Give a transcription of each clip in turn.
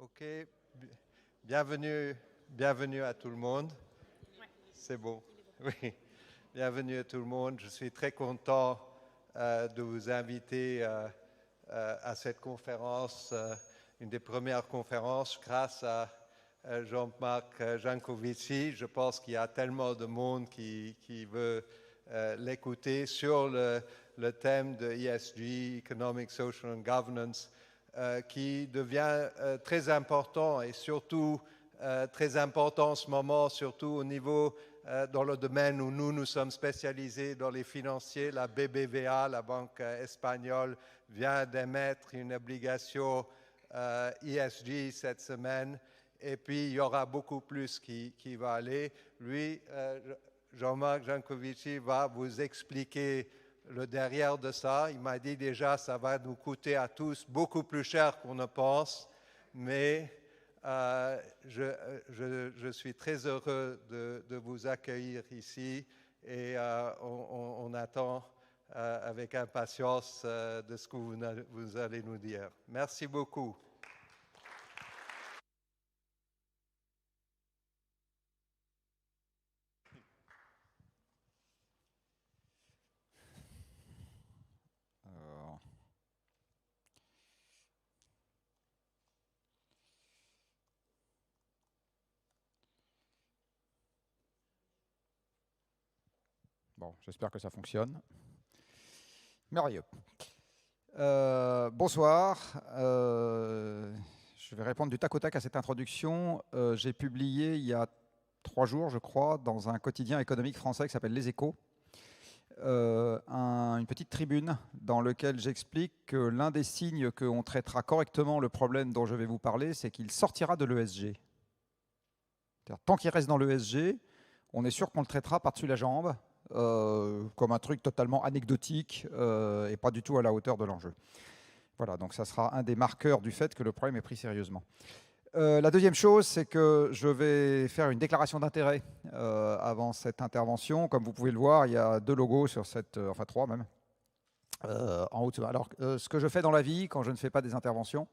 Ok, bienvenue à tout le monde. C'est bon. Oui, bienvenue à tout le monde. Je suis très content de vous inviter à cette conférence, une des premières conférences grâce à Jean-Marc Jancovici. Je pense qu'il y a tellement de monde qui veut l'écouter sur le thème de ESG, Economic, Social and Governance, qui devient très important et surtout très important en ce moment, surtout au niveau dans le domaine où nous sommes spécialisés dans les financiers. La BBVA, la banque espagnole, vient d'émettre une obligation ESG cette semaine. Et puis, il y aura beaucoup plus qui va aller. Lui, Jean-Marc Jancovici, va vous expliquer le derrière de ça. Il m'a dit déjà, ça va nous coûter à tous beaucoup plus cher qu'on ne pense, mais je suis très heureux de vous accueillir ici et on attend avec impatience de ce que vous allez nous dire. Merci beaucoup. Bon, j'espère que ça fonctionne. Merveilleux. Bonsoir. Je vais répondre du tac au tac à cette introduction. J'ai publié il y a 3 jours, je crois, dans un quotidien économique français qui s'appelle Les Échos, une petite tribune dans laquelle j'explique que l'un des signes qu'on traitera correctement le problème dont je vais vous parler, c'est qu'il sortira de l'ESG. Tant qu'il reste dans l'ESG, on est sûr qu'on le traitera par-dessus la jambe, comme un truc totalement anecdotique et pas du tout à la hauteur de l'enjeu. Voilà, donc ça sera un des marqueurs du fait que le problème est pris sérieusement. La deuxième chose, c'est que je vais faire une déclaration d'intérêt avant cette intervention. Comme vous pouvez le voir, il y a 2 logos sur cette, enfin 3 même, en haut. Alors, ce que je fais dans la vie, quand je ne fais pas des interventions,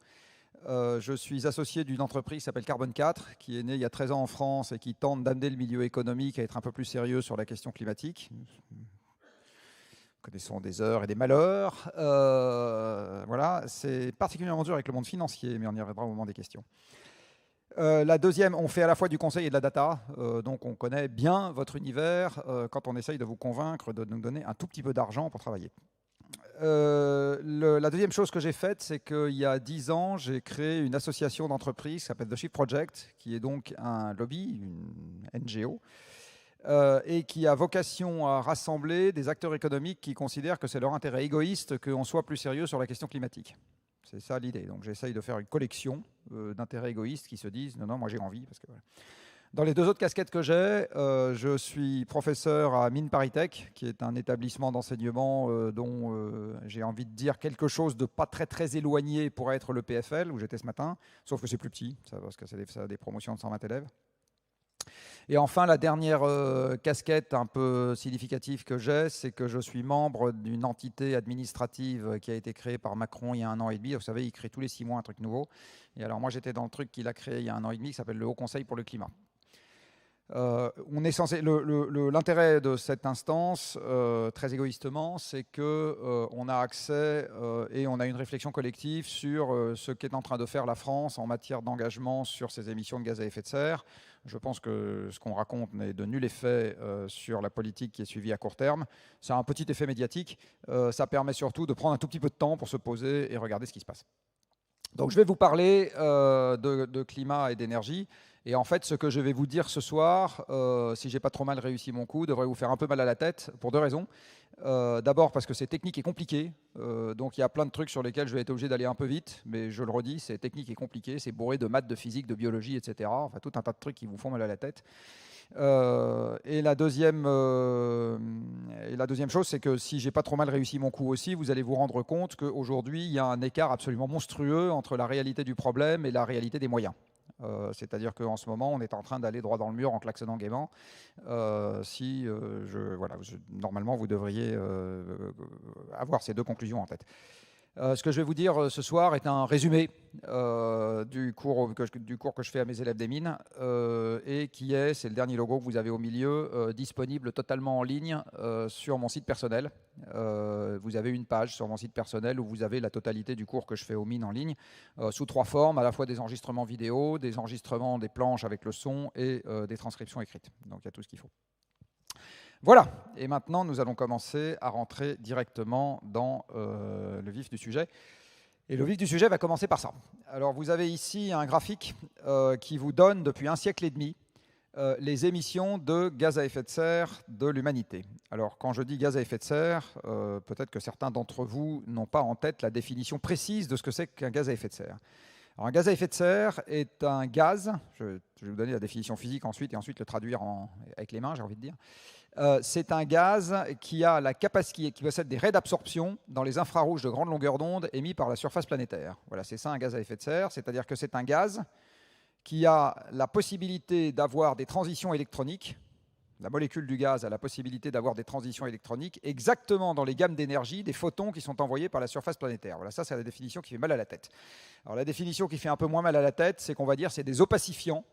je suis associé d'une entreprise qui s'appelle Carbone 4, qui est née il y a 13 ans en France et qui tente d'amener le milieu économique à être un peu plus sérieux sur la question climatique. Nous connaissons des heures et des malheurs. Voilà, c'est particulièrement dur avec le monde financier, mais on y reviendra au moment des questions. La deuxième, on fait à la fois du conseil et de la data, donc on connaît bien votre univers quand on essaye de vous convaincre de nous donner un tout petit peu d'argent pour travailler. La deuxième chose que j'ai faite, c'est qu'il y a 10 ans, j'ai créé une association d'entreprises qui s'appelle The Shift Project, qui est donc un lobby, une NGO, et qui a vocation à rassembler des acteurs économiques qui considèrent que c'est leur intérêt égoïste qu'on soit plus sérieux sur la question climatique. C'est ça l'idée. Donc j'essaye de faire une collection d'intérêts égoïstes qui se disent « Non, non, moi j'ai envie. » parce que, voilà. Dans les 2 autres casquettes que j'ai, je suis professeur à Mines ParisTech, qui est un établissement d'enseignement dont j'ai envie de dire quelque chose de pas très très éloigné pour être le PFL, où j'étais ce matin, sauf que c'est plus petit, parce que ça a des promotions de 120 élèves. Et enfin, la dernière casquette un peu significative que j'ai, c'est que je suis membre d'une entité administrative qui a été créée par Macron il y a 1 an et demi. Vous savez, il crée tous les 6 mois un truc nouveau. Et alors moi, j'étais dans le truc qu'il a créé il y a 1 an et demi, qui s'appelle le Haut Conseil pour le climat. L'intérêt de cette instance, très égoïstement, c'est qu'on a accès et on a une réflexion collective sur ce qu'est en train de faire la France en matière d'engagement sur ses émissions de gaz à effet de serre. Je pense que ce qu'on raconte n'est de nul effet sur la politique qui est suivie à court terme. C'est un petit effet médiatique. Ça permet surtout de prendre un tout petit peu de temps pour se poser et regarder ce qui se passe. Donc je vais vous parler de climat et d'énergie. Et en fait, ce que je vais vous dire ce soir, si j'ai pas trop mal réussi mon coup, devrait vous faire un peu mal à la tête pour 2 raisons. D'abord parce que c'est technique et compliqué. Donc il y a plein de trucs sur lesquels je vais être obligé d'aller un peu vite. Mais je le redis, c'est technique et compliqué. C'est bourré de maths, de physique, de biologie, etc. Enfin, tout un tas de trucs qui vous font mal à la tête. Et la deuxième chose, c'est que si j'ai pas trop mal réussi mon coup aussi, vous allez vous rendre compte qu'aujourd'hui, il y a un écart absolument monstrueux entre la réalité du problème et la réalité des moyens. C'est-à-dire qu'en ce moment, on est en train d'aller droit dans le mur en klaxonnant gaiement. Normalement, vous devriez avoir ces 2 conclusions en tête. Ce que je vais vous dire ce soir est un résumé du cours que je fais à mes élèves des mines et c'est le dernier logo que vous avez au milieu, disponible totalement en ligne sur mon site personnel. Vous avez une page sur mon site personnel où vous avez la totalité du cours que je fais aux mines en ligne, sous 3 formes, à la fois des enregistrements vidéo, des enregistrements des planches avec le son et des transcriptions écrites. Donc il y a tout ce qu'il faut. Voilà, et maintenant nous allons commencer à rentrer directement dans le vif du sujet. Et le vif du sujet va commencer par ça. Alors vous avez ici un graphique qui vous donne depuis 1 siècle et demi les émissions de gaz à effet de serre de l'humanité. Alors quand je dis gaz à effet de serre, peut-être que certains d'entre vous n'ont pas en tête la définition précise de ce que c'est qu'un gaz à effet de serre. Alors, un gaz à effet de serre est un gaz, je vais vous donner la définition physique ensuite, et ensuite le traduire avec les mains, j'ai envie de dire. C'est un gaz qui a la capacité, qui possède des raies d'absorption dans les infrarouges de grande longueur d'onde émis par la surface planétaire. Voilà, c'est ça un gaz à effet de serre, c'est-à-dire que c'est un gaz qui a la possibilité d'avoir des transitions électroniques. La molécule du gaz a la possibilité d'avoir des transitions électroniques exactement dans les gammes d'énergie des photons qui sont envoyés par la surface planétaire. Voilà, ça c'est la définition qui fait mal à la tête. Alors la définition qui fait un peu moins mal à la tête, c'est qu'on va dire c'est des opacifiants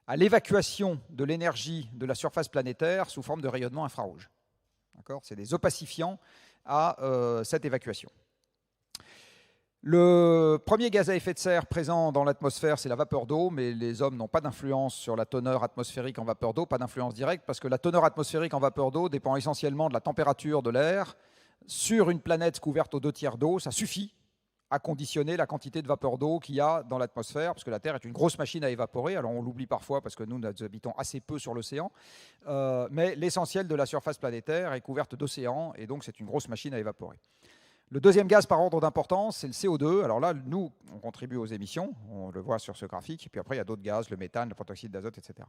à l'évacuation de l'énergie de la surface planétaire sous forme de rayonnement infrarouge. C'est des opacifiants à cette évacuation. Le premier gaz à effet de serre présent dans l'atmosphère, c'est la vapeur d'eau, mais les hommes n'ont pas d'influence sur la teneur atmosphérique en vapeur d'eau, pas d'influence directe, parce que la teneur atmosphérique en vapeur d'eau dépend essentiellement de la température de l'air. Sur une planète couverte aux 2/3 d'eau, ça suffit à conditionner la quantité de vapeur d'eau qu'il y a dans l'atmosphère, parce que la Terre est une grosse machine à évaporer. Alors on l'oublie parfois parce que nous habitons assez peu sur l'océan, mais l'essentiel de la surface planétaire est couverte d'océan, et donc c'est une grosse machine à évaporer. Le deuxième gaz par ordre d'importance, c'est le CO2. Alors là, nous, on contribue aux émissions, on le voit sur ce graphique, et puis après il y a d'autres gaz, le méthane, le protoxyde d'azote, etc.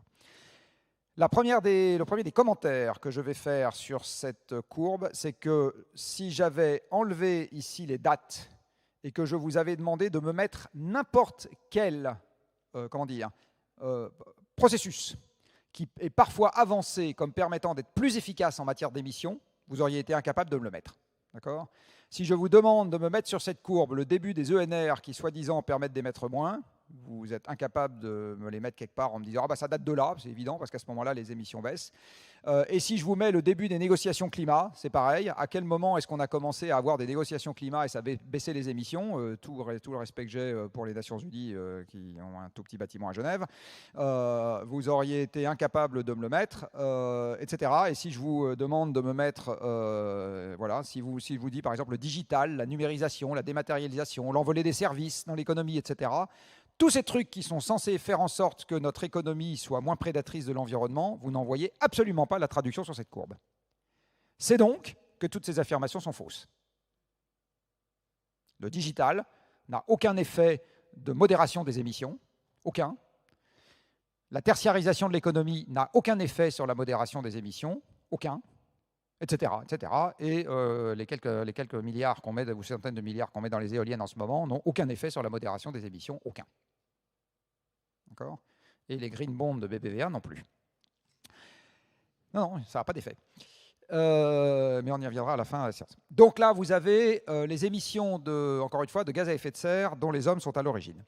Le premier des commentaires que je vais faire sur cette courbe, c'est que si j'avais enlevé ici les dates et que je vous avais demandé de me mettre n'importe quel processus qui est parfois avancé comme permettant d'être plus efficace en matière d'émissions, vous auriez été incapable de me le mettre. D'accord ? Si je vous demande de me mettre sur cette courbe le début des ENR qui, soi-disant, permettent d'émettre moins, vous êtes incapable de me les mettre quelque part en me disant « Ah bah ça date de là », c'est évident, parce qu'à ce moment-là, les émissions baissent. Et si je vous mets le début des négociations climat, c'est pareil. À quel moment est-ce qu'on a commencé à avoir des négociations climat et ça a baissé les émissions, tout le respect que j'ai pour les Nations Unies qui ont un tout petit bâtiment à Genève, vous auriez été incapable de me le mettre, etc. Et si je vous demande de me mettre, si je vous dis par exemple le digital, la numérisation, la dématérialisation, l'envolée des services dans l'économie, etc., tous ces trucs qui sont censés faire en sorte que notre économie soit moins prédatrice de l'environnement, vous n'en voyez absolument pas la traduction sur cette courbe. C'est donc que toutes ces affirmations sont fausses. Le digital n'a aucun effet de modération des émissions, aucun. La tertiarisation de l'économie n'a aucun effet sur la modération des émissions, aucun, etc. etc. Et les quelques milliards qu'on met, ou centaines de milliards qu'on met dans les éoliennes en ce moment, n'ont aucun effet sur la modération des émissions, aucun. D'accord ? Et les green bonds de BBVA non plus. Non, ça n'a pas d'effet. Mais on y reviendra à la fin. Donc là, vous avez les émissions, encore une fois, de gaz à effet de serre dont les hommes sont à l'origine.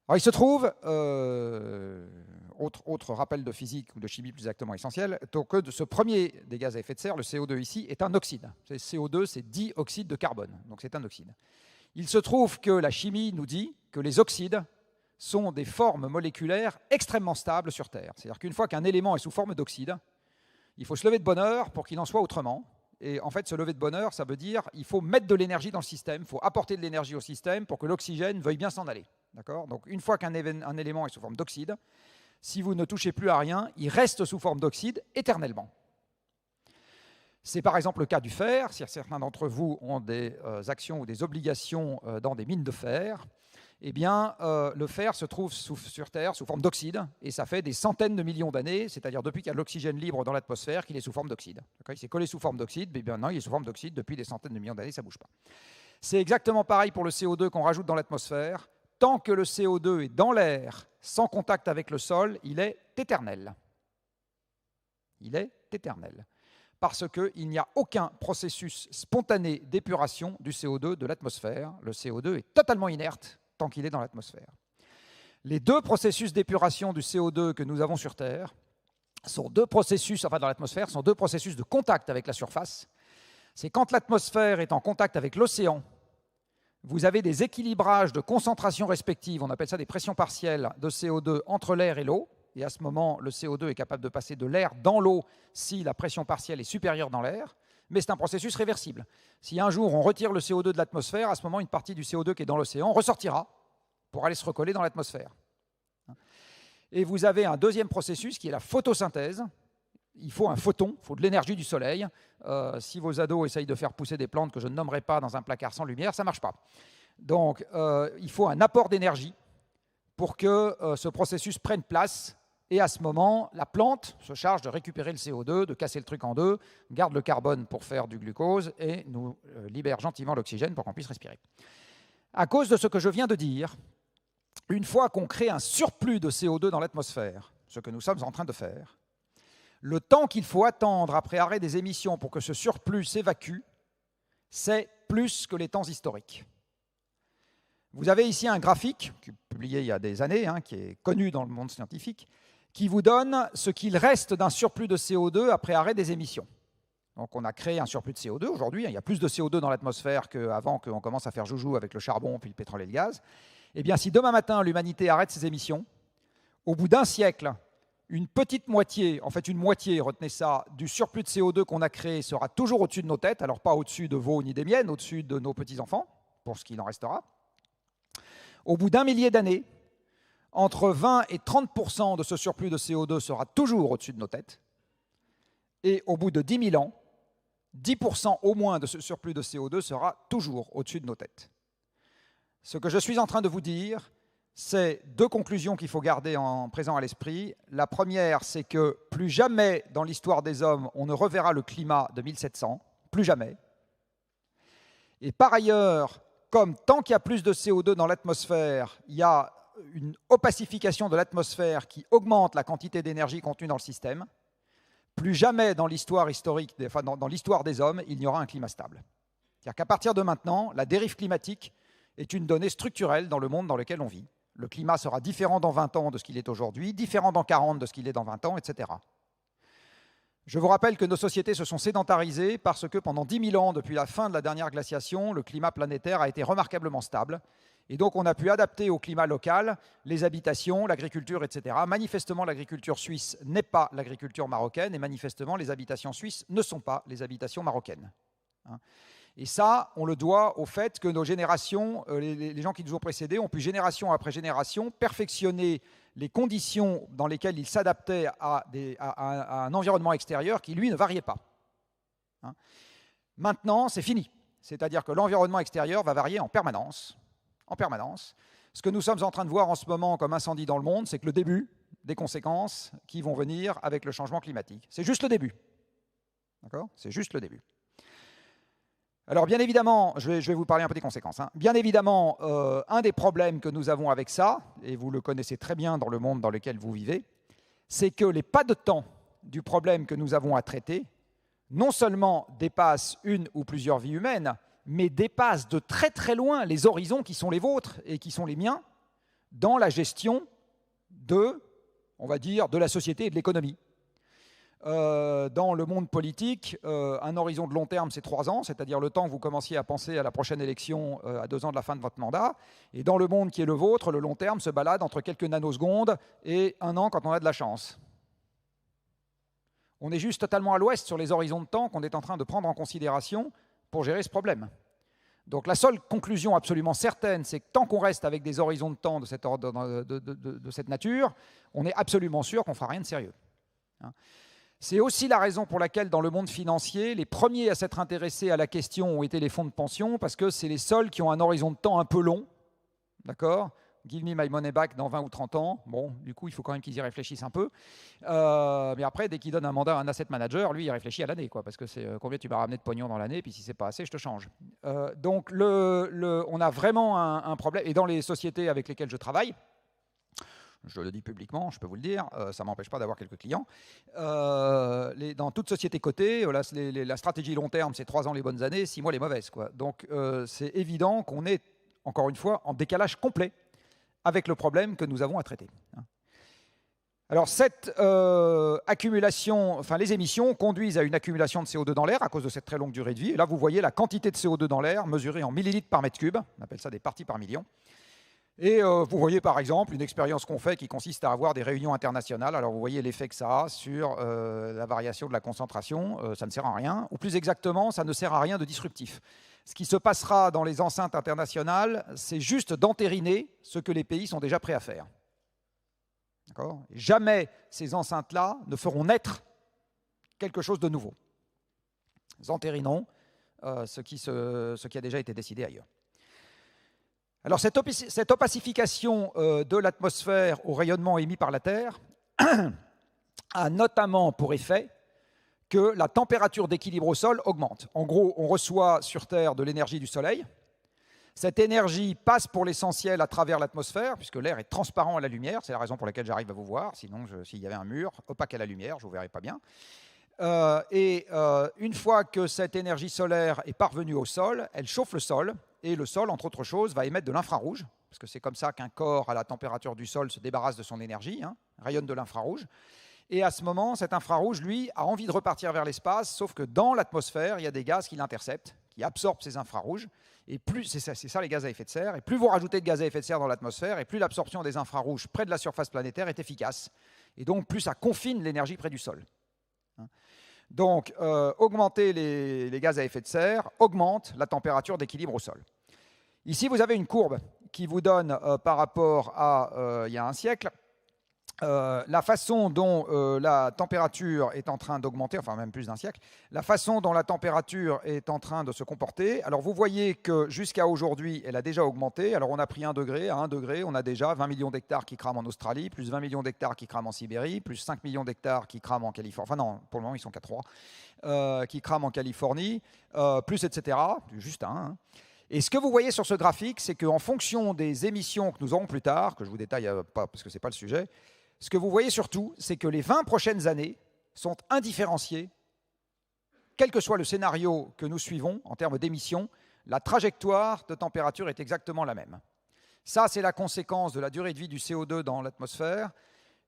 Alors il se trouve, autre rappel de physique ou de chimie plus exactement essentiel, que ce premier des gaz à effet de serre, le CO2 ici, est un oxyde. CO2, c'est dioxyde de carbone, donc c'est un oxyde. Il se trouve que la chimie nous dit que les oxydes sont des formes moléculaires extrêmement stables sur Terre. C'est-à-dire qu'une fois qu'un élément est sous forme d'oxyde, il faut se lever de bonne heure pour qu'il en soit autrement. Et en fait, se lever de bonne heure, ça veut dire qu'il faut mettre de l'énergie dans le système, il faut apporter de l'énergie au système pour que l'oxygène veuille bien s'en aller. D'accord ? Donc une fois qu'un élément est sous forme d'oxyde, si vous ne touchez plus à rien, il reste sous forme d'oxyde éternellement. C'est par exemple le cas du fer. Si certains d'entre vous ont des actions ou des obligations dans des mines de fer, eh bien, le fer se trouve sur Terre sous forme d'oxyde, et ça fait des centaines de millions d'années, c'est-à-dire depuis qu'il y a de l'oxygène libre dans l'atmosphère, qu'il est sous forme d'oxyde. Il s'est collé sous forme d'oxyde, mais bien non, il est sous forme d'oxyde depuis des centaines de millions d'années, ça ne bouge pas. C'est exactement pareil pour le CO2 qu'on rajoute dans l'atmosphère. Tant que le CO2 est dans l'air, sans contact avec le sol, il est éternel. Il est éternel. parce qu'il n'y a aucun processus spontané d'épuration du CO2 de l'atmosphère. Le CO2 est totalement inerte tant qu'il est dans l'atmosphère. Les deux processus d'épuration du CO2 que nous avons sur Terre sont deux processus, enfin dans l'atmosphère, sont deux processus de contact avec la surface. C'est quand l'atmosphère est en contact avec l'océan, vous avez des équilibrages de concentration respective, on appelle ça des pressions partielles de CO2 entre l'air et l'eau, et à ce moment, le CO2 est capable de passer de l'air dans l'eau si la pression partielle est supérieure dans l'air, mais c'est un processus réversible. Si un jour on retire le CO2 de l'atmosphère, à ce moment, une partie du CO2 qui est dans l'océan ressortira pour aller se recoller dans l'atmosphère. Et vous avez un deuxième processus qui est la photosynthèse. Il faut un photon, il faut de l'énergie du soleil. Si vos ados essayent de faire pousser des plantes que je ne nommerai pas dans un placard sans lumière, ça ne marche pas. Donc, il faut un apport d'énergie pour que ce processus prenne place. Et à ce moment, la plante se charge de récupérer le CO2, de casser le truc en deux, garde le carbone pour faire du glucose et nous libère gentiment l'oxygène pour qu'on puisse respirer. À cause de ce que je viens de dire, une fois qu'on crée un surplus de CO2 dans l'atmosphère, ce que nous sommes en train de faire, le temps qu'il faut attendre après arrêt des émissions pour que ce surplus s'évacue, c'est plus que les temps historiques. Vous avez ici un graphique, publié il y a des années, qui est connu dans le monde scientifique, qui vous donne ce qu'il reste d'un surplus de CO2 après arrêt des émissions. Donc on a créé un surplus de CO2. Aujourd'hui, il y a plus de CO2 dans l'atmosphère qu'avant qu'on commence à faire joujou avec le charbon, puis le pétrole et le gaz. Eh bien, si demain matin, l'humanité arrête ses émissions, au bout d'un siècle, une petite moitié, en fait une moitié, retenez ça, du surplus de CO2 qu'on a créé sera toujours au-dessus de nos têtes, alors pas au-dessus de vos ni des miennes, au-dessus de nos petits-enfants, pour ce qu'il en restera. Au bout d'un millier d'années, entre 20 et 30% de ce surplus de CO2 sera toujours au-dessus de nos têtes. Et au bout de 10 000 ans, 10% au moins de ce surplus de CO2 sera toujours au-dessus de nos têtes. Ce que je suis en train de vous dire, c'est deux conclusions qu'il faut garder en présent à l'esprit. La première, c'est que plus jamais dans l'histoire des hommes, on ne reverra le climat de 1700, plus jamais. Et par ailleurs, comme tant qu'il y a plus de CO2 dans l'atmosphère, il y a une opacification de l'atmosphère qui augmente la quantité d'énergie contenue dans le système, plus jamais dans l'histoire historique, enfin dans l'histoire des hommes, il n'y aura un climat stable. C'est-à-dire qu'à partir de maintenant, la dérive climatique est une donnée structurelle dans le monde dans lequel on vit. Le climat sera différent dans 20 ans de ce qu'il est aujourd'hui, différent dans 40 de ce qu'il est dans 20 ans, etc. Je vous rappelle que nos sociétés se sont sédentarisées parce que pendant 10 000 ans, depuis la fin de la dernière glaciation, le climat planétaire a été remarquablement stable. Et donc on a pu adapter au climat local les habitations, l'agriculture, etc. Manifestement, l'agriculture suisse n'est pas l'agriculture marocaine et manifestement, les habitations suisses ne sont pas les habitations marocaines. Et ça, on le doit au fait que nos générations, les gens qui nous ont précédés, ont pu génération après génération perfectionner les conditions dans lesquelles ils s'adaptaient à un environnement extérieur qui, lui, ne variait pas. Maintenant, c'est fini. C'est-à-dire que l'environnement extérieur va varier en permanence. En permanence. Ce que nous sommes en train de voir en ce moment comme incendie dans le monde, c'est que le début des conséquences qui vont venir avec le changement climatique. C'est juste le début. D'accord ? C'est juste le début. Alors bien évidemment, je vais vous parler un peu des conséquences. Bien évidemment, un des problèmes que nous avons avec ça, et vous le connaissez très bien dans le monde dans lequel vous vivez, c'est que les pas de temps du problème que nous avons à traiter non seulement dépassent une ou plusieurs vies humaines, mais dépassent de très très loin les horizons qui sont les vôtres et qui sont les miens dans la gestion de, on va dire, de la société et de l'économie. Dans le monde politique, un horizon de long terme, c'est 3 ans, c'est-à-dire le temps que vous commenciez à penser à la prochaine élection à 2 ans de la fin de votre mandat. Et dans le monde qui est le vôtre, le long terme se balade entre quelques nanosecondes et 1 an quand on a de la chance. On est juste totalement à l'ouest sur les horizons de temps qu'on est en train de prendre en considération pour gérer ce problème. Donc la seule conclusion absolument certaine, c'est que tant qu'on reste avec des horizons de temps de cette nature, on est absolument sûr qu'on ne fera rien de sérieux. C'est aussi la raison pour laquelle, dans le monde financier, les premiers à s'être intéressés à la question ont été les fonds de pension, parce que c'est les seuls qui ont un horizon de temps un peu long. D'accord ? Give me my money back dans 20 ou 30 ans. Bon, du coup, il faut quand même qu'ils y réfléchissent un peu. Mais après, dès qu'ils donnent un mandat à un asset manager, lui, il réfléchit à l'année, quoi, parce que c'est combien tu vas ramener de pognon dans l'année, puis si c'est pas assez, je te change. Donc, on a vraiment un problème. Et dans les sociétés avec lesquelles je travaille, Je le dis publiquement, je peux vous le dire, ça ne m'empêche pas d'avoir quelques clients. Dans toute société cotée, la stratégie long terme, c'est 3 ans les bonnes années, 6 mois les mauvaises, quoi. Donc c'est évident qu'on est, encore une fois, en décalage complet avec le problème que nous avons à traiter. Alors cette accumulation, enfin les émissions conduisent à une accumulation de CO2 dans l'air à cause de cette très longue durée de vie. Et là, vous voyez la quantité de CO2 dans l'air mesurée en millilitres par mètre cube. On appelle ça des parties par million. Et vous voyez par exemple une expérience qu'on fait qui consiste à avoir des réunions internationales. Alors vous voyez l'effet que ça a sur la variation de la concentration. Ça ne sert à rien. Ou plus exactement, ça ne sert à rien de disruptif. Ce qui se passera dans les enceintes internationales, c'est juste d'entériner ce que les pays sont déjà prêts à faire. Jamais ces enceintes-là ne feront naître quelque chose de nouveau. Nous entérinons ce qui a déjà été décidé ailleurs. Alors cette opacification de l'atmosphère au rayonnement émis par la Terre a notamment pour effet que la température d'équilibre au sol augmente. En gros, on reçoit sur Terre de l'énergie du Soleil. Cette énergie passe pour l'essentiel à travers l'atmosphère, puisque l'air est transparent à la lumière. C'est la raison pour laquelle j'arrive à vous voir. Sinon, s'il y avait un mur opaque à la lumière, je ne vous verrais pas bien. Une fois que cette énergie solaire est parvenue au sol, elle chauffe le sol, et le sol, entre autres choses, va émettre de l'infrarouge, parce que c'est comme ça qu'un corps à la température du sol se débarrasse de son énergie, rayonne de l'infrarouge. Et à ce moment, cet infrarouge, lui, a envie de repartir vers l'espace, sauf que dans l'atmosphère, il y a des gaz qui l'interceptent, qui absorbent ces infrarouges. Et plus, c'est ça les gaz à effet de serre, et plus vous rajoutez de gaz à effet de serre dans l'atmosphère, et plus l'absorption des infrarouges près de la surface planétaire est efficace. Et donc, plus ça confine l'énergie près du sol. Donc, augmenter les gaz à effet de serre augmente la température d'équilibre au sol. Ici, vous avez une courbe qui vous donne, par rapport à il y a un siècle, la façon dont la température est en train d'augmenter, enfin même plus d'un siècle, la façon dont la température est en train de se comporter. Alors vous voyez que jusqu'à aujourd'hui, elle a déjà augmenté. Alors on a pris 1 degré, à 1 degré, on a déjà 20 millions d'hectares qui crament en Australie, plus 20 millions d'hectares qui crament en Sibérie, plus 5 millions d'hectares qui crament en Californie, enfin non, pour le moment ils sont qu'à 3, qui crament en Californie, plus etc., juste un. Et ce que vous voyez sur ce graphique, c'est qu'en fonction des émissions que nous aurons plus tard, que je vous détaille pas parce que ce n'est pas le sujet, ce que vous voyez surtout, c'est que les 20 prochaines années sont indifférenciées, quel que soit le scénario que nous suivons en termes d'émissions, la trajectoire de température est exactement la même. Ça, c'est la conséquence de la durée de vie du CO2 dans l'atmosphère.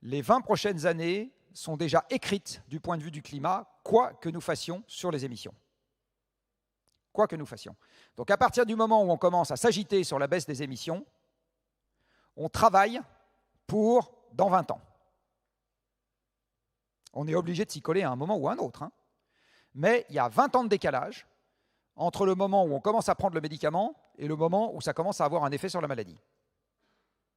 Les 20 prochaines années sont déjà écrites du point de vue du climat, quoi que nous fassions sur les émissions. Quoi que nous fassions. Donc à partir du moment où on commence à s'agiter sur la baisse des émissions, on travaille pour dans 20 ans. On est obligé de s'y coller à un moment ou à un autre. Mais il y a 20 ans de décalage entre le moment où on commence à prendre le médicament et le moment où ça commence à avoir un effet sur la maladie.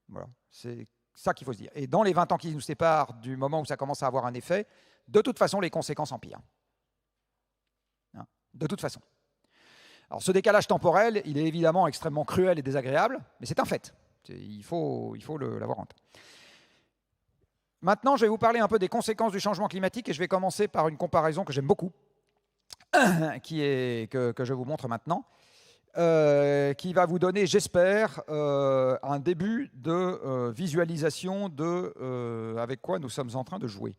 Voilà, c'est ça qu'il faut se dire. Et dans les 20 ans qui nous séparent du moment où ça commence à avoir un effet, de toute façon, les conséquences empirent. De toute façon. Alors ce décalage temporel, il est évidemment extrêmement cruel et désagréable, mais c'est un fait. Il faut l'avoir en tête. Maintenant, je vais vous parler un peu des conséquences du changement climatique et je vais commencer par une comparaison que j'aime beaucoup, que je vous montre maintenant, qui va vous donner, j'espère, un début de visualisation de avec quoi nous sommes en train de jouer.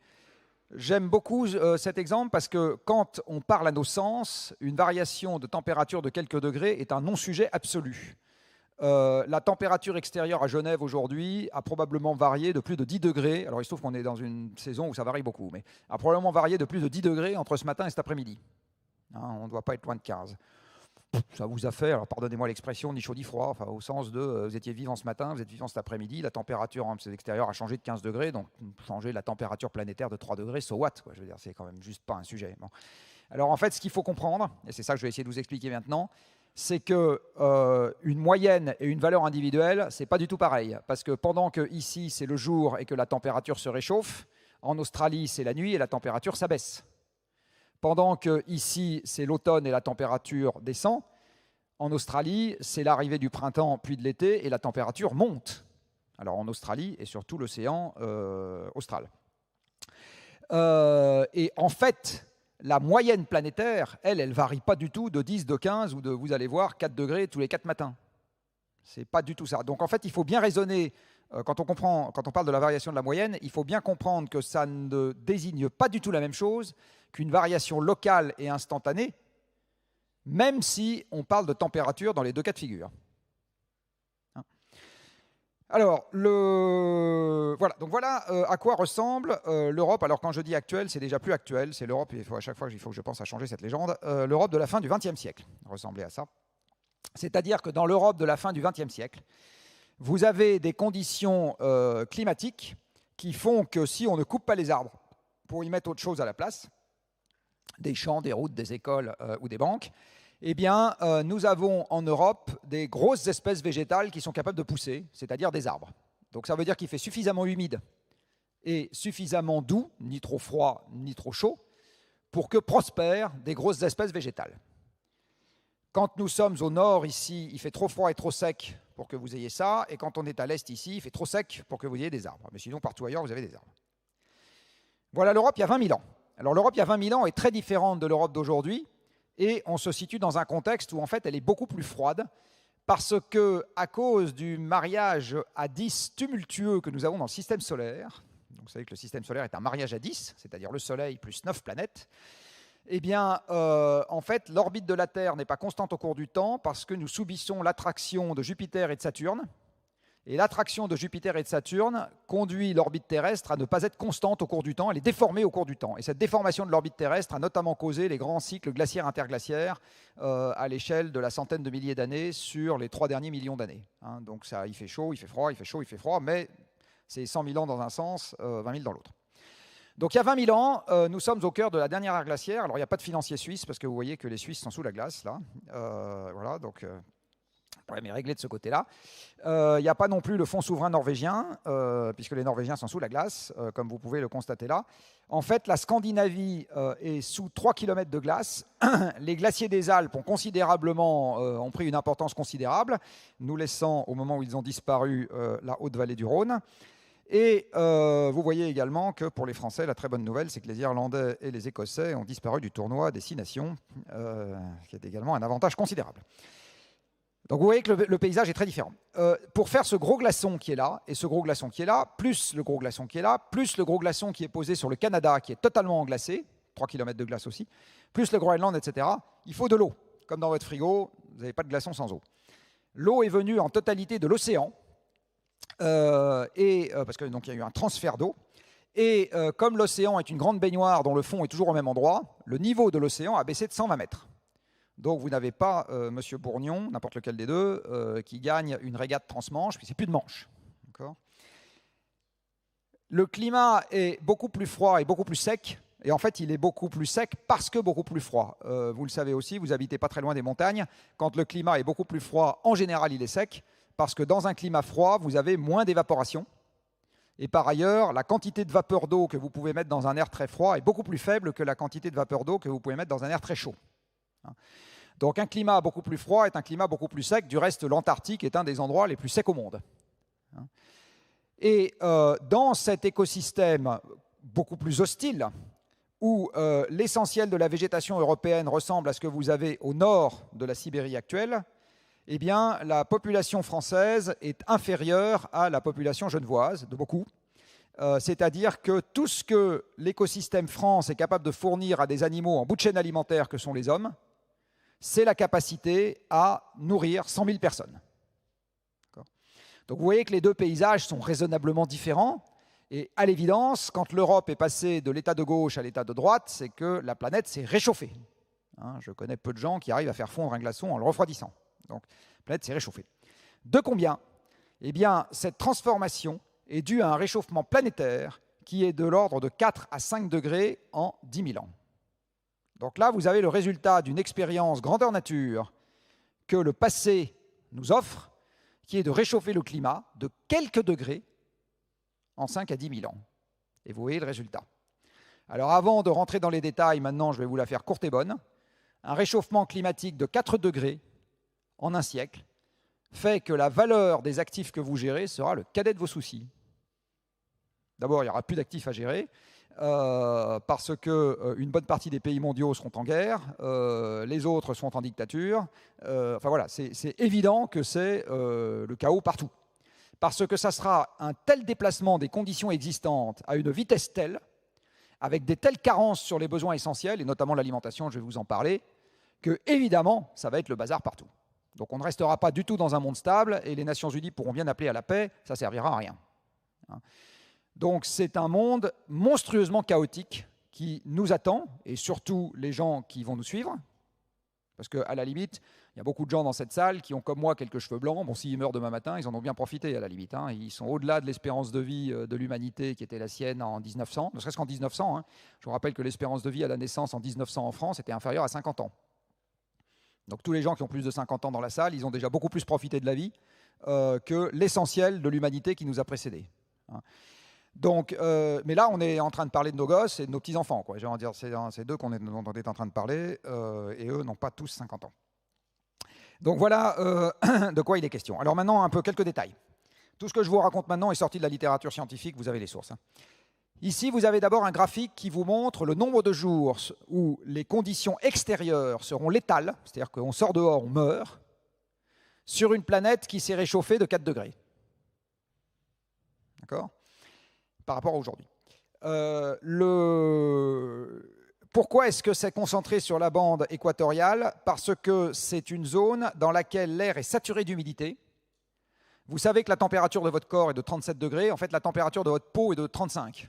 J'aime beaucoup cet exemple parce que quand on parle à nos sens, une variation de température de quelques degrés est un non-sujet absolu. La température extérieure à Genève aujourd'hui a probablement varié de plus de 10 degrés. Alors il se trouve qu'on est dans une saison où ça varie beaucoup, mais a probablement varié de plus de 10 degrés entre ce matin et cet après-midi. On ne doit pas être loin de 15. Ça vous a fait, alors pardonnez-moi l'expression, ni chaud ni froid, enfin, au sens de vous étiez vivant ce matin, vous êtes vivant cet après-midi, la température en extérieure a changé de 15 degrés, donc changer la température planétaire de 3 degrés, so what, quoi, je veux dire, c'est quand même juste pas un sujet. Bon. Alors en fait, ce qu'il faut comprendre, et c'est ça que je vais essayer de vous expliquer maintenant, c'est que une moyenne et une valeur individuelle, c'est pas du tout pareil, parce que pendant que ici c'est le jour et que la température se réchauffe, en Australie c'est la nuit et la température s'abaisse. Pendant que ici c'est l'automne et la température descend, en Australie c'est l'arrivée du printemps puis de l'été et la température monte. Alors en Australie et sur tout l'océan austral. Et en fait, la moyenne planétaire, elle varie pas du tout de 10, de 15 ou de, vous allez voir, 4 degrés tous les 4 matins. C'est pas du tout ça. Donc en fait, il faut bien raisonner quand on parle de la variation de la moyenne, il faut bien comprendre que ça ne désigne pas du tout la même chose qu'une variation locale et instantanée, même si on parle de température dans les deux cas de figure. Alors, voilà à quoi ressemble l'Europe. Alors, quand je dis actuelle, c'est déjà plus actuel. C'est l'Europe, à chaque fois, il faut que je pense à changer cette légende. L'Europe de la fin du XXe siècle ressemblait à ça. C'est-à-dire que dans l'Europe de la fin du XXe siècle, vous avez des conditions climatiques qui font que si on ne coupe pas les arbres pour y mettre autre chose à la place, des champs, des routes, des écoles ou des banques, eh bien, nous avons en Europe des grosses espèces végétales qui sont capables de pousser, c'est-à-dire des arbres. Donc ça veut dire qu'il fait suffisamment humide et suffisamment doux, ni trop froid, ni trop chaud, pour que prospèrent des grosses espèces végétales. Quand nous sommes au nord, ici, il fait trop froid et trop sec pour que vous ayez ça, et quand on est à l'est, ici, il fait trop sec pour que vous ayez des arbres. Mais sinon, partout ailleurs, vous avez des arbres. Voilà l'Europe il y a 20 000 ans. Alors l'Europe il y a 20 000 ans est très différente de l'Europe d'aujourd'hui, et on se situe dans un contexte où en fait elle est beaucoup plus froide, parce que à cause du mariage à 10 tumultueux que nous avons dans le système solaire, donc vous savez que le système solaire est un mariage à 10, c'est-à-dire le Soleil plus 9 planètes, eh bien, en fait, l'orbite de la Terre n'est pas constante au cours du temps parce que nous subissons l'attraction de Jupiter et de Saturne. Et l'attraction de Jupiter et de Saturne conduit l'orbite terrestre à ne pas être constante au cours du temps, elle est déformée au cours du temps. Et cette déformation de l'orbite terrestre a notamment causé les grands cycles glaciaires interglaciaires à l'échelle de la centaine de milliers d'années sur les 3 derniers millions d'années. Donc ça, il fait chaud, il fait froid, il fait chaud, il fait froid, mais c'est 100 000 ans dans un sens, 20 000 dans l'autre. Donc il y a 20 000 ans, nous sommes au cœur de la dernière ère glaciaire. Alors il n'y a pas de financiers suisses parce que vous voyez que les Suisses sont sous la glace, là. Voilà, donc... le problème est réglé de ce côté-là. Il n'y a pas non plus le fonds souverain norvégien, puisque les Norvégiens sont sous la glace, comme vous pouvez le constater là. En fait, la Scandinavie est sous 3 km de glace. Les glaciers des Alpes ont pris une importance considérable, nous laissant, au moment où ils ont disparu, la haute vallée du Rhône. Et vous voyez également que pour les Français, la très bonne nouvelle, c'est que les Irlandais et les Écossais ont disparu du tournoi des 6 nations, qui est également un avantage considérable. Donc vous voyez que le paysage est très différent. Pour faire ce gros glaçon qui est là, et ce gros glaçon qui est là, plus le gros glaçon qui est là, plus le gros glaçon qui est posé sur le Canada, qui est totalement englacé, 3 km de glace aussi, plus le Groenland, etc., il faut de l'eau. Comme dans votre frigo, vous n'avez pas de glaçon sans eau. L'eau est venue en totalité de l'océan, parce que donc il y a eu un transfert d'eau. Et comme l'océan est une grande baignoire dont le fond est toujours au même endroit, le niveau de l'océan a baissé de 120 mètres. Donc vous n'avez pas M. Bourgnon, n'importe lequel des deux, qui gagne une régate transmanche, puis c'est plus de manche. Le climat est beaucoup plus froid et beaucoup plus sec, et en fait il est beaucoup plus sec parce que beaucoup plus froid. Vous le savez aussi, vous habitez pas très loin des montagnes, quand le climat est beaucoup plus froid, en général il est sec, parce que dans un climat froid, vous avez moins d'évaporation, et par ailleurs, la quantité de vapeur d'eau que vous pouvez mettre dans un air très froid est beaucoup plus faible que la quantité de vapeur d'eau que vous pouvez mettre dans un air très chaud. Donc un climat beaucoup plus froid est un climat beaucoup plus sec. Du reste, l'Antarctique est un des endroits les plus secs au monde. Et dans cet écosystème beaucoup plus hostile, où l'essentiel de la végétation européenne ressemble à ce que vous avez au nord de la Sibérie actuelle, eh bien, la population française est inférieure à la population genevoise, de beaucoup. C'est-à-dire que tout ce que l'écosystème France est capable de fournir à des animaux en bout de chaîne alimentaire que sont les hommes, c'est la capacité à nourrir 100 000 personnes. Donc vous voyez que les deux paysages sont raisonnablement différents. Et à l'évidence, quand l'Europe est passée de l'état de gauche à l'état de droite, c'est que la planète s'est réchauffée. Je connais peu de gens qui arrivent à faire fondre un glaçon en le refroidissant. Donc la planète s'est réchauffée. De combien ? Eh bien, cette transformation est due à un réchauffement planétaire qui est de l'ordre de 4 à 5 degrés en 10 000 ans. Donc là, vous avez le résultat d'une expérience grandeur nature que le passé nous offre, qui est de réchauffer le climat de quelques degrés en 5 à 10 000 ans. Et vous voyez le résultat. Alors avant de rentrer dans les détails, maintenant je vais vous la faire courte et bonne. Un réchauffement climatique de 4 degrés en un siècle fait que la valeur des actifs que vous gérez sera le cadet de vos soucis. D'abord, il n'y aura plus d'actifs à gérer. Parce qu'une bonne partie des pays mondiaux seront en guerre, les autres sont en dictature. Enfin voilà, c'est évident que c'est le chaos partout. parce que ça sera un tel déplacement des conditions existantes à une vitesse telle, avec des telles carences sur les besoins essentiels, et notamment l'alimentation, je vais vous en parler, que évidemment, ça va être le bazar partout. Donc on ne restera pas du tout dans un monde stable, et les Nations Unies pourront bien appeler à la paix, ça ne servira à rien. Donc c'est un monde monstrueusement chaotique qui nous attend, et surtout les gens qui vont nous suivre, parce qu'à la limite, il y a beaucoup de gens dans cette salle qui ont comme moi quelques cheveux blancs. Bon, s'ils meurent demain matin, ils en ont bien profité à la limite. Ils sont au-delà de l'espérance de vie de l'humanité qui était la sienne en 1900, ne serait-ce qu'en 1900. Je vous rappelle que l'espérance de vie à la naissance en 1900 en France était inférieure à 50 ans. Donc tous les gens qui ont plus de 50 ans dans la salle, ils ont déjà beaucoup plus profité de la vie que l'essentiel de l'humanité qui nous a précédés. Donc, mais là, on est en train de parler de nos gosses et de nos petits-enfants. Je vais en dire, c'est d'eux dont on est en train de parler, et eux n'ont pas tous 50 ans. Donc voilà de quoi il est question. Alors maintenant, un peu quelques détails. Tout ce que je vous raconte maintenant est sorti de la littérature scientifique, vous avez les sources. Ici, vous avez d'abord un graphique qui vous montre le nombre de jours où les conditions extérieures seront létales, c'est-à-dire qu'on sort dehors, on meurt, sur une planète qui s'est réchauffée de 4 degrés. D'accord ? Par rapport à aujourd'hui. Pourquoi est-ce que c'est concentré sur la bande équatoriale ? Parce que c'est une zone dans laquelle l'air est saturé d'humidité. Vous savez que la température de votre corps est de 37 degrés. En fait, la température de votre peau est de 35.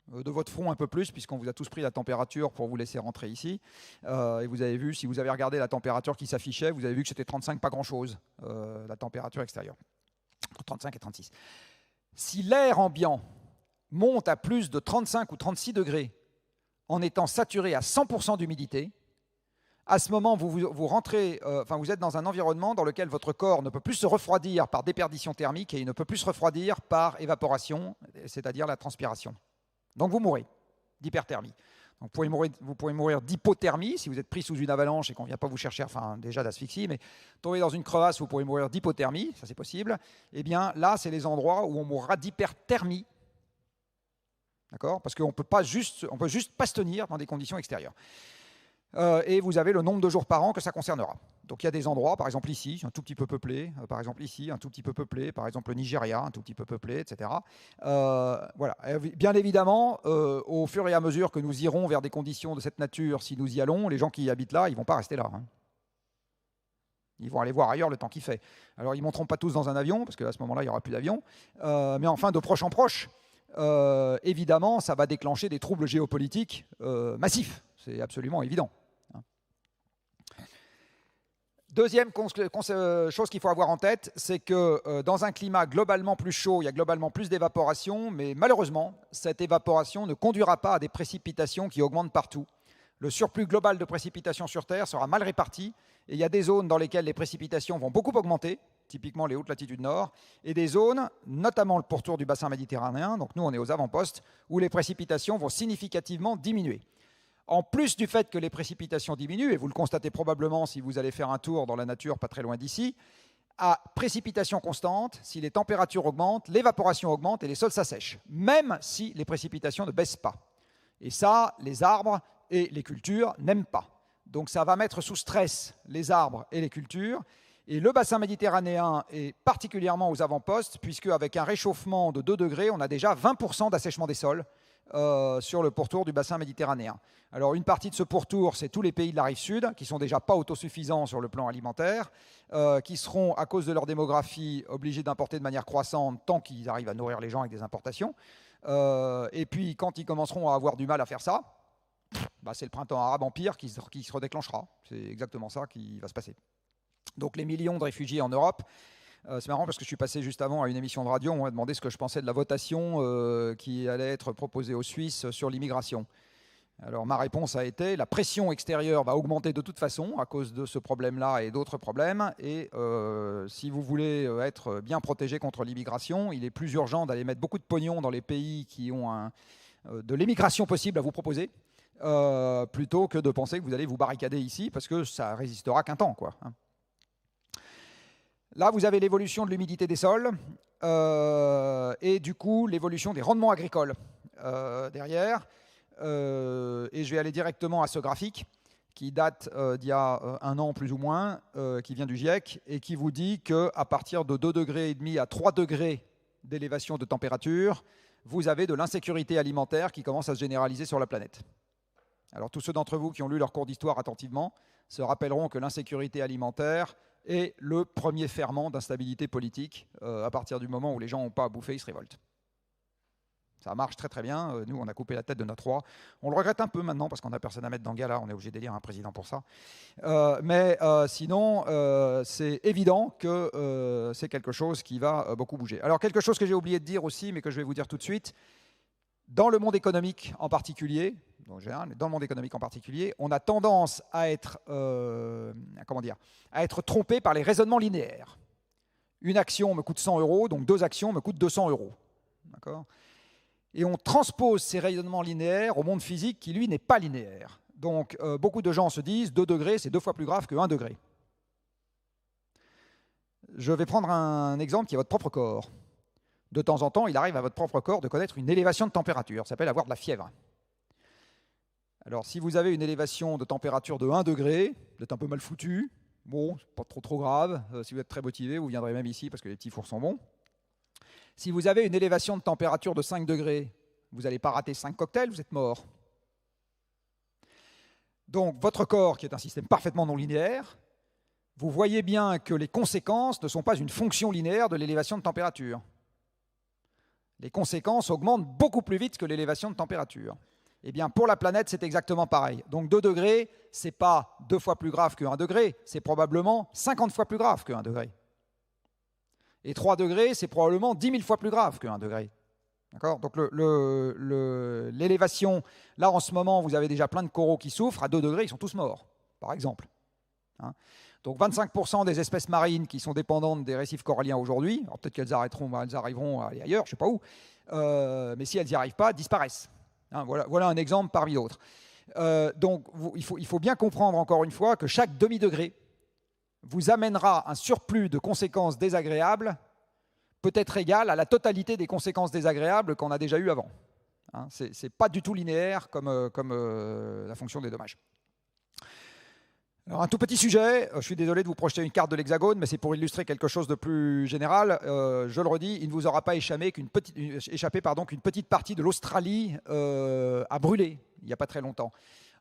De votre front un peu plus, puisqu'on vous a tous pris la température pour vous laisser rentrer ici. Et vous avez vu, si vous avez regardé la température qui s'affichait, vous avez vu que c'était 35, pas grand-chose, la température extérieure. Entre 35 et 36. Si l'air ambiant monte à plus de 35 ou 36 degrés en étant saturé à 100% d'humidité, à ce moment, vous rentrez, vous êtes dans un environnement dans lequel votre corps ne peut plus se refroidir par déperdition thermique et il ne peut plus se refroidir par évaporation, c'est-à-dire la transpiration. Donc vous mourrez d'hyperthermie. Donc vous pourrez mourir d'hypothermie si vous êtes pris sous une avalanche et qu'on ne vient pas vous chercher, déjà d'asphyxie, mais tomber dans une crevasse, vous pourrez mourir d'hypothermie, ça c'est possible. Eh bien là, c'est les endroits où on mourra d'hyperthermie. D'accord ? Parce qu'on peut juste pas se tenir dans des conditions extérieures. Et vous avez le nombre de jours par an que ça concernera. Donc il y a des endroits, par exemple ici, un tout petit peu peuplé, par exemple ici, un tout petit peu peuplé, par exemple le Nigeria, un tout petit peu peuplé, etc. Voilà. Bien évidemment, au fur et à mesure que nous irons vers des conditions de cette nature, si nous y allons, les gens qui habitent là, ils ne vont pas rester là. Ils vont aller voir ailleurs le temps qu'il fait. Alors ils ne monteront pas tous dans un avion, parce qu'à ce moment-là, il n'y aura plus d'avion. Mais enfin, de proche en proche, évidemment, ça va déclencher des troubles géopolitiques massifs. C'est absolument évident. Deuxième chose qu'il faut avoir en tête, c'est que dans un climat globalement plus chaud, il y a globalement plus d'évaporation, mais malheureusement, cette évaporation ne conduira pas à des précipitations qui augmentent partout. Le surplus global de précipitations sur Terre sera mal réparti, et il y a des zones dans lesquelles les précipitations vont beaucoup augmenter, typiquement les hautes latitudes nord, et des zones, notamment le pourtour du bassin méditerranéen, donc nous on est aux avant-postes, où les précipitations vont significativement diminuer. En plus du fait que les précipitations diminuent, et vous le constatez probablement si vous allez faire un tour dans la nature pas très loin d'ici, à précipitation constante, si les températures augmentent, l'évaporation augmente et les sols s'assèchent, même si les précipitations ne baissent pas. Et ça, les arbres et les cultures n'aiment pas. Donc ça va mettre sous stress les arbres et les cultures. Et le bassin méditerranéen est particulièrement aux avant-postes, puisque avec un réchauffement de 2 degrés, on a déjà 20% d'assèchement des sols sur le pourtour du bassin méditerranéen. Alors une partie de ce pourtour, c'est tous les pays de la rive sud, qui sont déjà pas autosuffisants sur le plan alimentaire, qui seront, à cause de leur démographie, obligés d'importer de manière croissante tant qu'ils arrivent à nourrir les gens avec des importations. Et puis quand ils commenceront à avoir du mal à faire ça, c'est le printemps arabe empire qui se redéclenchera. C'est exactement ça qui va se passer. Donc les millions de réfugiés en Europe, c'est marrant parce que je suis passé juste avant à une émission de radio, on m'a demandé ce que je pensais de la votation qui allait être proposée aux Suisses sur l'immigration. Alors ma réponse a été, la pression extérieure va augmenter de toute façon à cause de ce problème-là et d'autres problèmes, et si vous voulez être bien protégé contre l'immigration, il est plus urgent d'aller mettre beaucoup de pognon dans les pays qui ont de l'immigration possible à vous proposer, plutôt que de penser que vous allez vous barricader ici, parce que ça résistera qu'un temps, quoi. Là, vous avez l'évolution de l'humidité des sols et du coup l'évolution des rendements agricoles derrière. Et je vais aller directement à ce graphique qui date d'il y a un an plus ou moins, qui vient du GIEC, et qui vous dit qu'à partir de 2,5 degrés à 3 degrés d'élévation de température, vous avez de l'insécurité alimentaire qui commence à se généraliser sur la planète. Alors tous ceux d'entre vous qui ont lu leur cours d'histoire attentivement se rappelleront que l'insécurité alimentaire est le premier ferment d'instabilité politique. À partir du moment où les gens n'ont pas à bouffer, ils se révoltent. Ça marche très très bien. Nous, on a coupé la tête de notre roi. On le regrette un peu maintenant parce qu'on n'a personne à mettre dans le gala. On est obligé d'élire un président pour ça. Mais sinon, c'est évident que c'est quelque chose qui va beaucoup bouger. Alors, quelque chose que j'ai oublié de dire aussi, mais que je vais vous dire tout de suite. Dans le monde économique en particulier, dans le monde économique en particulier, on a tendance à être, à être trompé par les raisonnements linéaires. Une action me coûte 100 €, donc 2 actions me coûtent 200 €. D'accord ? Et on transpose ces raisonnements linéaires au monde physique qui, lui, n'est pas linéaire. Donc, beaucoup de gens se disent 2 degrés, c'est 2 fois plus grave que 1 degré. Je vais prendre un exemple qui est votre propre corps. De temps en temps, il arrive à votre propre corps de connaître une élévation de température. Ça s'appelle avoir de la fièvre. Alors, si vous avez une élévation de température de 1 degré, vous êtes un peu mal foutu. Bon, c'est pas trop grave. Si vous êtes très motivé, vous viendrez même ici parce que les petits fours sont bons. Si vous avez une élévation de température de 5 degrés, vous n'allez pas rater 5 cocktails, vous êtes mort. Donc, votre corps, qui est un système parfaitement non linéaire, vous voyez bien que les conséquences ne sont pas une fonction linéaire de l'élévation de température. Les conséquences augmentent beaucoup plus vite que l'élévation de température. Eh bien, pour la planète, c'est exactement pareil. Donc 2 degrés, ce n'est pas 2 fois plus grave que 1 degré, c'est probablement 50 fois plus grave que 1 degré. Et 3 degrés, c'est probablement 10 000 fois plus grave que 1 degré. D'accord ? Donc l'élévation, là en ce moment, vous avez déjà plein de coraux qui souffrent, à 2 degrés, ils sont tous morts, par exemple. Hein ? Donc 25% des espèces marines qui sont dépendantes des récifs coralliens aujourd'hui, alors peut-être qu'elles arriveront à aller ailleurs, je ne sais pas où, mais si elles n'y arrivent pas, disparaissent. Hein, voilà un exemple parmi d'autres. Donc il faut bien comprendre encore une fois que chaque demi-degré vous amènera un surplus de conséquences désagréables peut-être égal à la totalité des conséquences désagréables qu'on a déjà eues avant. Hein, ce n'est pas du tout linéaire comme la fonction des dommages. Alors, un tout petit sujet, je suis désolé de vous projeter une carte de l'Hexagone, mais c'est pour illustrer quelque chose de plus général. Je le redis, il ne vous aura pas échappé qu'une petite partie de l'Australie a brûlé il n'y a pas très longtemps.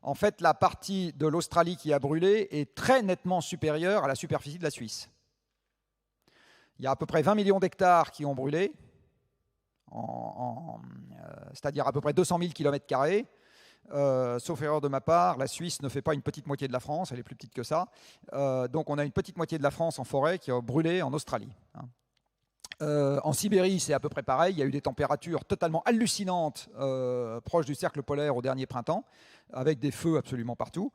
En fait, la partie de l'Australie qui a brûlé est très nettement supérieure à la superficie de la Suisse. Il y a à peu près 20 millions d'hectares qui ont brûlé, c'est-à-dire à peu près 200 000 km². Sauf erreur de ma part, la Suisse ne fait pas une petite moitié de la France, elle est plus petite que ça. Donc on a une petite moitié de la France en forêt qui a brûlé en Australie. En Sibérie, c'est à peu près pareil. Il y a eu des températures totalement hallucinantes proches du cercle polaire au dernier printemps, avec des feux absolument partout.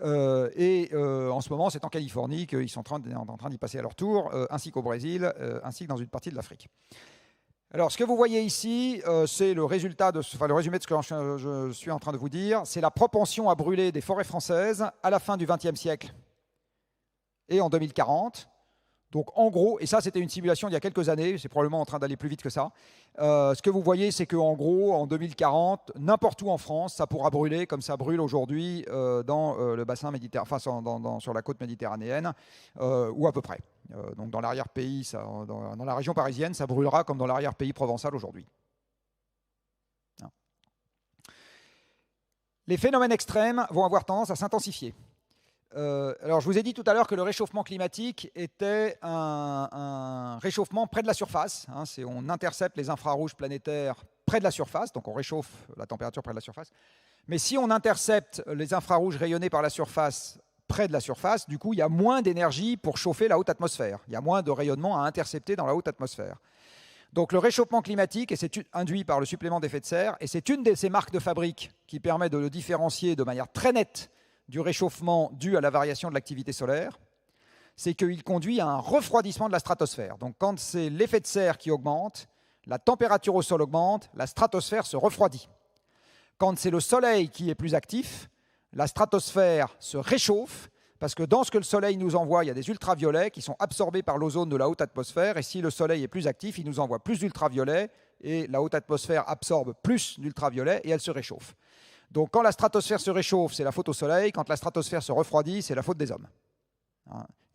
Et en ce moment, c'est en Californie qu'ils sont en train d'y passer à leur tour, ainsi qu'au Brésil, ainsi que dans une partie de l'Afrique. Alors, ce que vous voyez ici, c'est le résumé de ce que je suis en train de vous dire. C'est la propension à brûler des forêts françaises à la fin du XXe siècle et en 2040. Donc, en gros, et ça, c'était une simulation il y a quelques années, c'est probablement en train d'aller plus vite que ça. Ce que vous voyez, c'est qu'en gros, en 2040, n'importe où en France, ça pourra brûler comme ça brûle aujourd'hui dans le bassin méditerranéen, enfin, sur la côte méditerranéenne, ou à peu près. Donc, dans l'arrière-pays, dans la région parisienne, ça brûlera comme dans l'arrière-pays provençal aujourd'hui. Les phénomènes extrêmes vont avoir tendance à s'intensifier. Alors, je vous ai dit tout à l'heure que le réchauffement climatique était un réchauffement près de la surface. Hein, on intercepte les infrarouges planétaires près de la surface, donc on réchauffe la température près de la surface. Mais si on intercepte les infrarouges rayonnés par la surface près de la surface, du coup, il y a moins d'énergie pour chauffer la haute atmosphère. Il y a moins de rayonnement à intercepter dans la haute atmosphère. Donc le réchauffement climatique, et c'est induit par le supplément d'effet de serre, et c'est une de ces marques de fabrique qui permet de le différencier de manière très nette du réchauffement dû à la variation de l'activité solaire, c'est qu'il conduit à un refroidissement de la stratosphère. Donc quand c'est l'effet de serre qui augmente, la température au sol augmente, la stratosphère se refroidit. Quand c'est le Soleil qui est plus actif, la stratosphère se réchauffe, parce que dans ce que le Soleil nous envoie, il y a des ultraviolets qui sont absorbés par l'ozone de la haute atmosphère, et si le Soleil est plus actif, il nous envoie plus d'ultraviolets, et la haute atmosphère absorbe plus d'ultraviolets, et elle se réchauffe. Donc quand la stratosphère se réchauffe, c'est la faute au Soleil. Quand la stratosphère se refroidit, c'est la faute des hommes.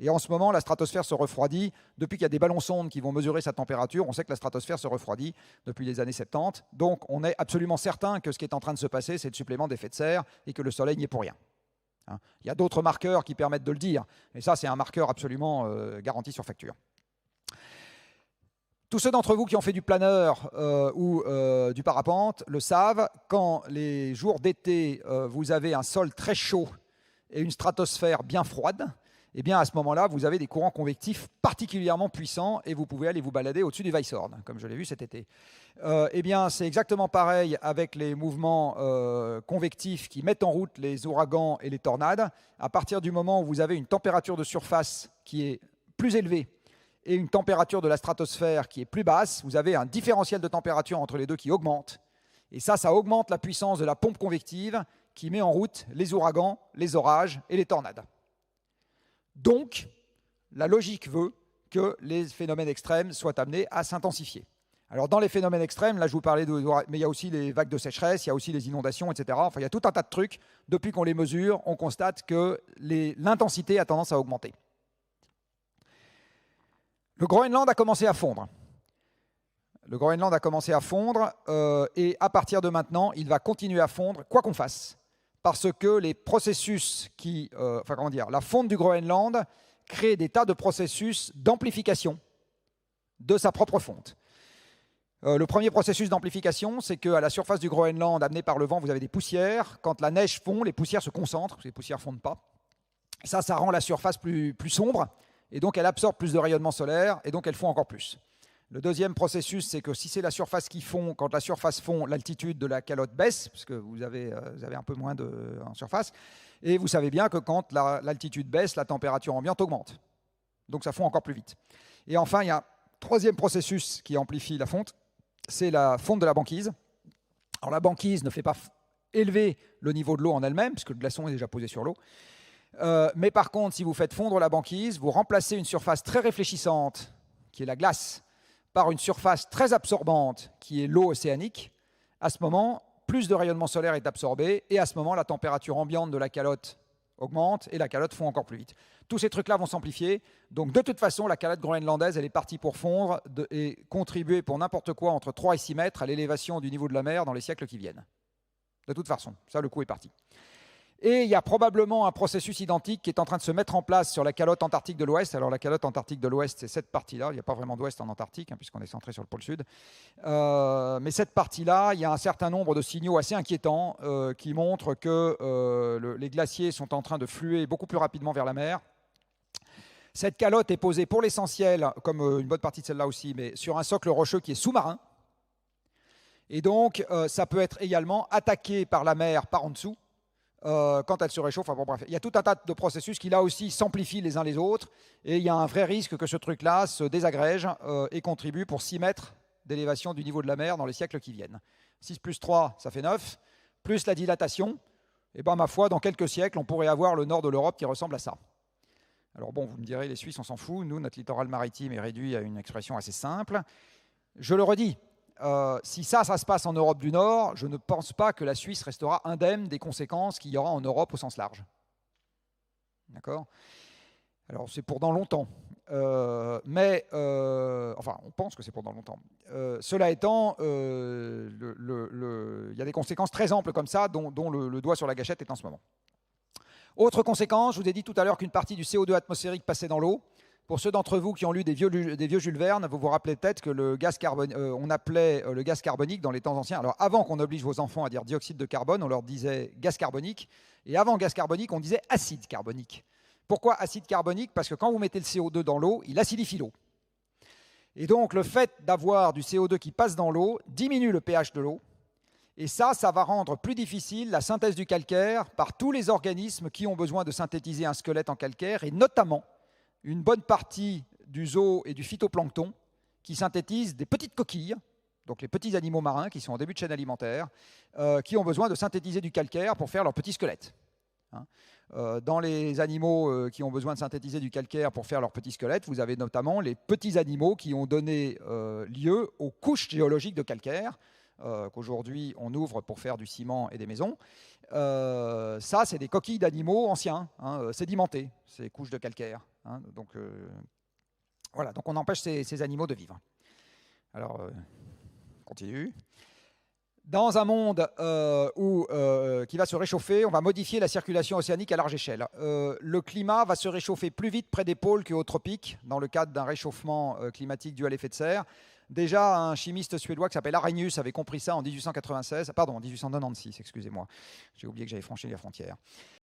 Et en ce moment, la stratosphère se refroidit. Depuis qu'il y a des ballons sondes qui vont mesurer sa température, on sait que la stratosphère se refroidit depuis les années 70. Donc on est absolument certain que ce qui est en train de se passer, c'est le supplément d'effet de serre et que le Soleil n'y est pour rien. Il y a d'autres marqueurs qui permettent de le dire. Et ça, c'est un marqueur absolument garanti sur facture. Tous ceux d'entre vous qui ont fait du planeur ou du parapente le savent, quand les jours d'été, vous avez un sol très chaud et une stratosphère bien froide, eh bien à ce moment-là, vous avez des courants convectifs particulièrement puissants et vous pouvez aller vous balader au-dessus du Weisshorn, comme je l'ai vu cet été. Eh bien, c'est exactement pareil avec les mouvements convectifs qui mettent en route les ouragans et les tornades. À partir du moment où vous avez une température de surface qui est plus élevée et une température de la stratosphère qui est plus basse, vous avez un différentiel de température entre les deux qui augmente. Et ça augmente la puissance de la pompe convective qui met en route les ouragans, les orages et les tornades. Donc, la logique veut que les phénomènes extrêmes soient amenés à s'intensifier. Alors, dans les phénomènes extrêmes, là, je vous parlais mais il y a aussi les vagues de sécheresse, il y a aussi les inondations, etc. Enfin, il y a tout un tas de trucs. Depuis qu'on les mesure, on constate que l'intensité a tendance à augmenter. Le Groenland a commencé à fondre. Et à partir de maintenant, il va continuer à fondre, quoi qu'on fasse. Parce que les processus la fonte du Groenland crée des tas de processus d'amplification de sa propre fonte. Le premier processus d'amplification, c'est qu'à la surface du Groenland, amenée par le vent, vous avez des poussières. Quand la neige fond, les poussières se concentrent, parce que les poussières ne fondent pas. Ça rend la surface plus sombre, et donc elle absorbe plus de rayonnement solaire, et donc elle fond encore plus. Le deuxième processus, c'est que si c'est la surface qui fond, quand la surface fond, l'altitude de la calotte baisse, parce que vous avez un peu moins en surface, et vous savez bien que quand l'altitude baisse, la température ambiante augmente. Donc ça fond encore plus vite. Et enfin, il y a un troisième processus qui amplifie la fonte, c'est la fonte de la banquise. Alors la banquise ne fait pas élever le niveau de l'eau en elle-même, puisque le glaçon est déjà posé sur l'eau. Mais par contre, si vous faites fondre la banquise, vous remplacez une surface très réfléchissante, qui est la glace, par une surface très absorbante, qui est l'eau océanique. À ce moment, plus de rayonnement solaire est absorbé, et à ce moment, la température ambiante de la calotte augmente, et la calotte fond encore plus vite. Tous ces trucs-là vont s'amplifier. Donc de toute façon, la calotte groenlandaise, elle est partie pour fondre et contribuer pour n'importe quoi entre 3 et 6 mètres à l'élévation du niveau de la mer dans les siècles qui viennent. De toute façon, ça, le coup est parti. Et il y a probablement un processus identique qui est en train de se mettre en place sur la calotte antarctique de l'Ouest. Alors la calotte antarctique de l'Ouest, c'est cette partie-là. Il n'y a pas vraiment d'Ouest en Antarctique, puisqu'on est centré sur le pôle Sud. Mais cette partie-là, il y a un certain nombre de signaux assez inquiétants qui montrent que les glaciers sont en train de fluer beaucoup plus rapidement vers la mer. Cette calotte est posée pour l'essentiel, comme une bonne partie de celle-là aussi, mais sur un socle rocheux qui est sous-marin. Et donc, ça peut être également attaqué par la mer par en dessous. Quand elle se réchauffe, bref, il y a tout un tas de processus qui là aussi s'amplifient les uns les autres, et il y a un vrai risque que ce truc-là se désagrège et contribue pour 6 mètres d'élévation du niveau de la mer dans les siècles qui viennent. 6 plus 3, ça fait 9, plus la dilatation, et ma foi, dans quelques siècles, on pourrait avoir le nord de l'Europe qui ressemble à ça. Alors bon, vous me direz, les Suisses, on s'en fout, nous, notre littoral maritime est réduit à une expression assez simple. Je le redis, si ça se passe en Europe du Nord, je ne pense pas que la Suisse restera indemne des conséquences qu'il y aura en Europe au sens large. D'accord ? Alors, c'est pour dans longtemps. On pense que c'est pour dans longtemps. Cela étant, il y a des conséquences très amples comme ça, dont le doigt sur la gâchette est en ce moment. Autre conséquence, je vous ai dit tout à l'heure qu'une partie du CO2 atmosphérique passait dans l'eau. Pour ceux d'entre vous qui ont lu des vieux Jules Verne, vous vous rappelez peut-être que on appelait le gaz carbonique dans les temps anciens. Alors avant qu'on oblige vos enfants à dire dioxyde de carbone, on leur disait gaz carbonique. Et avant gaz carbonique, on disait acide carbonique. Pourquoi acide carbonique ? Parce que quand vous mettez le CO2 dans l'eau, il acidifie l'eau. Et donc le fait d'avoir du CO2 qui passe dans l'eau diminue le pH de l'eau. Et ça va rendre plus difficile la synthèse du calcaire par tous les organismes qui ont besoin de synthétiser un squelette en calcaire, et notamment une bonne partie du zoo et du phytoplancton qui synthétisent des petites coquilles, donc les petits animaux marins qui sont en début de chaîne alimentaire, qui ont besoin de synthétiser du calcaire pour faire leur petit squelette. Dans les animaux qui ont besoin de synthétiser du calcaire pour faire leur petit squelette, vous avez notamment les petits animaux qui ont donné lieu aux couches géologiques de calcaire. qu'aujourd'hui on ouvre pour faire du ciment et des maisons. Ça, c'est des coquilles d'animaux anciens, sédimentés, ces couches de calcaire. Donc, voilà, donc on empêche ces animaux de vivre. Alors, on continue. Dans un monde qui va se réchauffer, on va modifier la circulation océanique à large échelle. Le climat va se réchauffer plus vite près des pôles qu'aux tropiques, dans le cadre d'un réchauffement climatique dû à l'effet de serre. Déjà, un chimiste suédois qui s'appelle Arrhenius avait compris ça en 1896, pardon, en 1896, excusez-moi. J'ai oublié que j'avais franchi la frontière.